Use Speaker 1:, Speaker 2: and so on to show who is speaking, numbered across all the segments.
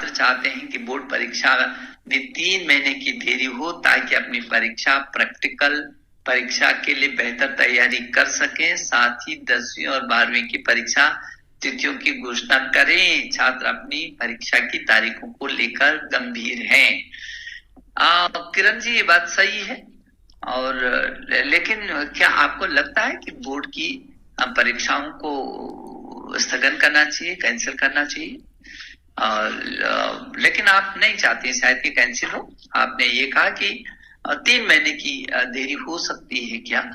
Speaker 1: छात्र चाहते हैं कि बोर्ड परीक्षा में 3 महीने की देरी हो ताकि अपनी परीक्षा प्रैक्टिकल परीक्षा के लिए बेहतर तैयारी कर सकें। साथ ही 10वीं और 12वीं की परीक्षा तिथियों की घोषणा करें। छात्र अपनी परीक्षा की तारीखों को लेकर गंभीर हैं। किरण जी, ये बात सही है, और लेकिन क्या आपको लगता है कि बोर्ड की परीक्षाओं को स्थगन करना चाहिए, कैंसिल करना चाहिए? लेकिन आप नहीं चाहते शायद कि कैंसिल हो। आपने ये कहा कि 3 महीने की देरी हो सकती है क्या?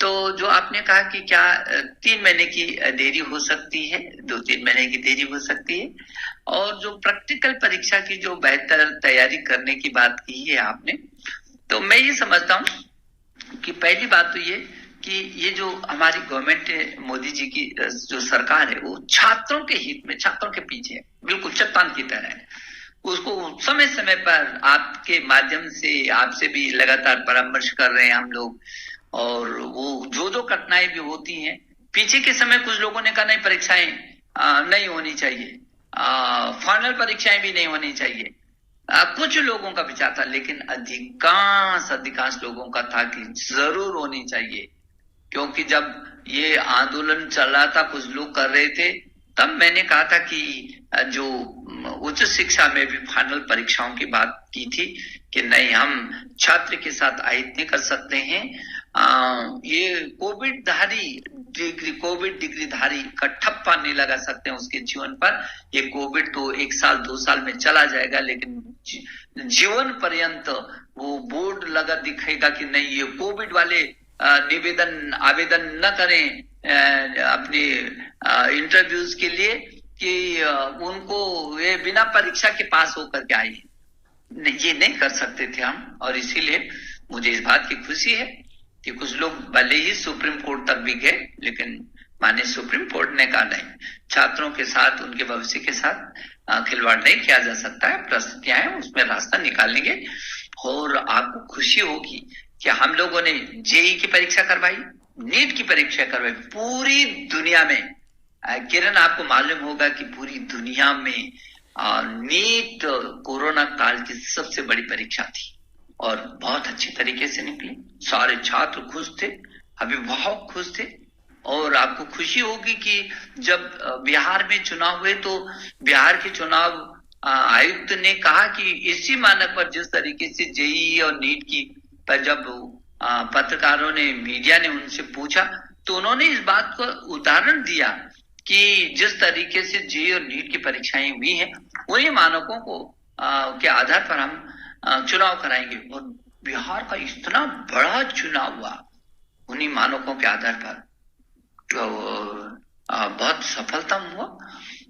Speaker 1: तो जो आपने कहा कि क्या 3 महीने की देरी हो सकती है, 2-3 महीने की देरी हो सकती है, और जो प्रैक्टिकल परीक्षा की जो बेहतर तैयारी करने की बात की है आपने, तो मैं ये समझता हूँ कि पहली बात तो ये कि ये जो हमारी गवर्नमेंट है, मोदी जी की जो सरकार है, वो छात्रों के हित में, छात्रों के पीछे है, बिल्कुल चट्टान की तरह है। उसको समय समय पर आपके माध्यम से आपसे भी लगातार परामर्श कर रहे हैं हम लोग, और वो जो कठिनाई भी होती हैं, पीछे के समय कुछ लोगों ने कहा नहीं, परीक्षाएं नहीं होनी चाहिए, फाइनल परीक्षाएं भी नहीं होनी चाहिए। कुछ लोगों का विचार था, लेकिन अधिकांश लोगों का था कि जरूर होनी चाहिए, क्योंकि जब ये आंदोलन चल रहा था, कुछ लोग कर रहे थे, तब मैंने कहा था कि जो उच्च शिक्षा में भी फाइनल परीक्षाओं की बात की थी कि नहीं, हम छात्र के साथ अहित कर सकते हैं। ये कोविड डिग्रीधारी का ठप्पा नहीं लगा सकते हैं उसके जीवन पर। ये कोविड तो 1 साल 2 साल में चला जाएगा, लेकिन जीवन पर्यंत वो बोर्ड लगा दिखेगा कि नहीं, ये कोविड वाले आवेदन न करें अपने इंटरव्यूज के लिए कि उनको ये बिना परीक्षा के पास होकर के आए। ये नहीं कर सकते थे हम, और इसीलिए मुझे इस बात की खुशी है कि कुछ लोग भले ही सुप्रीम कोर्ट तक भी गए, लेकिन माने सुप्रीम कोर्ट ने कहा नहीं, छात्रों के साथ, उनके भविष्य के साथ खिलवाड़ नहीं किया जा सकता है। परिस्थितियां हैं, उसमें रास्ता निकालेंगे। और आपको खुशी होगी कि हम लोगों ने जेई की परीक्षा करवाई, नीट की परीक्षा करवाई पूरी दुनिया में। किरण, आपको मालूम होगा कि पूरी दुनिया में नीट कोरोना काल की सबसे बड़ी परीक्षा थी, और बहुत अच्छी तरीके से निकली। सारे छात्र खुश थे, अभिभावक खुश थे। और आपको खुशी होगी कि जब बिहार में चुनाव हुए, तो बिहार के चुनाव आयुक्त ने कहा कि इसी मानक पर जिस तरीके से जेईई और नीट की पर जब पत्रकारों ने, मीडिया ने उनसे पूछा, तो उन्होंने इस बात को उदाहरण दिया कि जिस तरीके से जेईई और नीट की परीक्षाएं हुई हैं, उन्हीं मानकों को के आधार पर हम चुनाव कराएंगे। और बिहार का इतना बड़ा चुनाव हुआ उन्हीं मानकों के आधार पर, तो बहुत सफलता हुआ।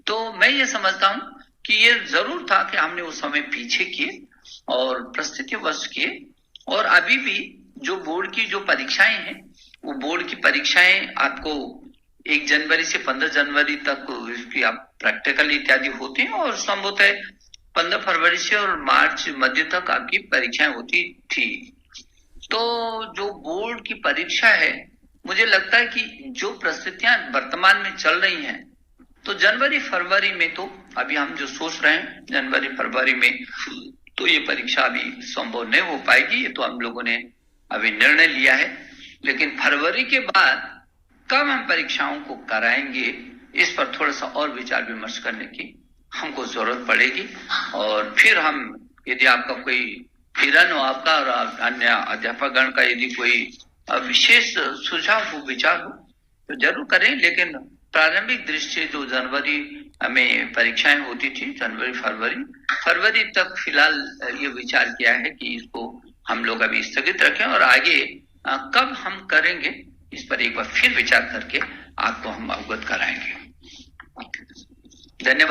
Speaker 1: तो मैं ये समझता हूं कि ये जरूर था कि हमने उस समय पीछे किए और परिस्थितिवश किए। और अभी भी जो बोर्ड की जो परीक्षाएं हैं, वो बोर्ड की परीक्षाएं आपको 1 जनवरी से 15 जनवरी तक इसकी आप प्रैक्टिकल इत्यादि होते हैं, और संभवतः 15 फरवरी से और मार्च मध्य तक आपकी परीक्षाएं होती थी। तो जो बोर्ड की परीक्षा है, मुझे लगता है कि जो परिस्थितियां वर्तमान में चल रही हैं, तो जनवरी फरवरी में तो अभी हम जो सोच रहे हैं, जनवरी फरवरी में तो ये परीक्षा अभी संभव नहीं हो पाएगी। ये तो हम लोगों ने अभी निर्णय लिया है, लेकिन फरवरी के बाद कब हम परीक्षाओं को कराएंगे, इस पर थोड़ा सा और विचार विमर्श करने की हमको जरूरत पड़ेगी। और फिर हम, यदि आपका कोई, किरण हो आपका और अन्य अध्यापकगण का यदि कोई विशेष सुझाव हो, विचार हो, तो जरूर करें। लेकिन प्रारंभिक दृष्टि जो जनवरी में परीक्षाएं होती थी, जनवरी फरवरी तक फिलहाल ये विचार किया है कि इसको हम लोग अभी स्थगित रखें, और आगे कब हम करेंगे इस पर एक बार फिर विचार करके आपको हम अवगत कराएंगे। धन्यवाद।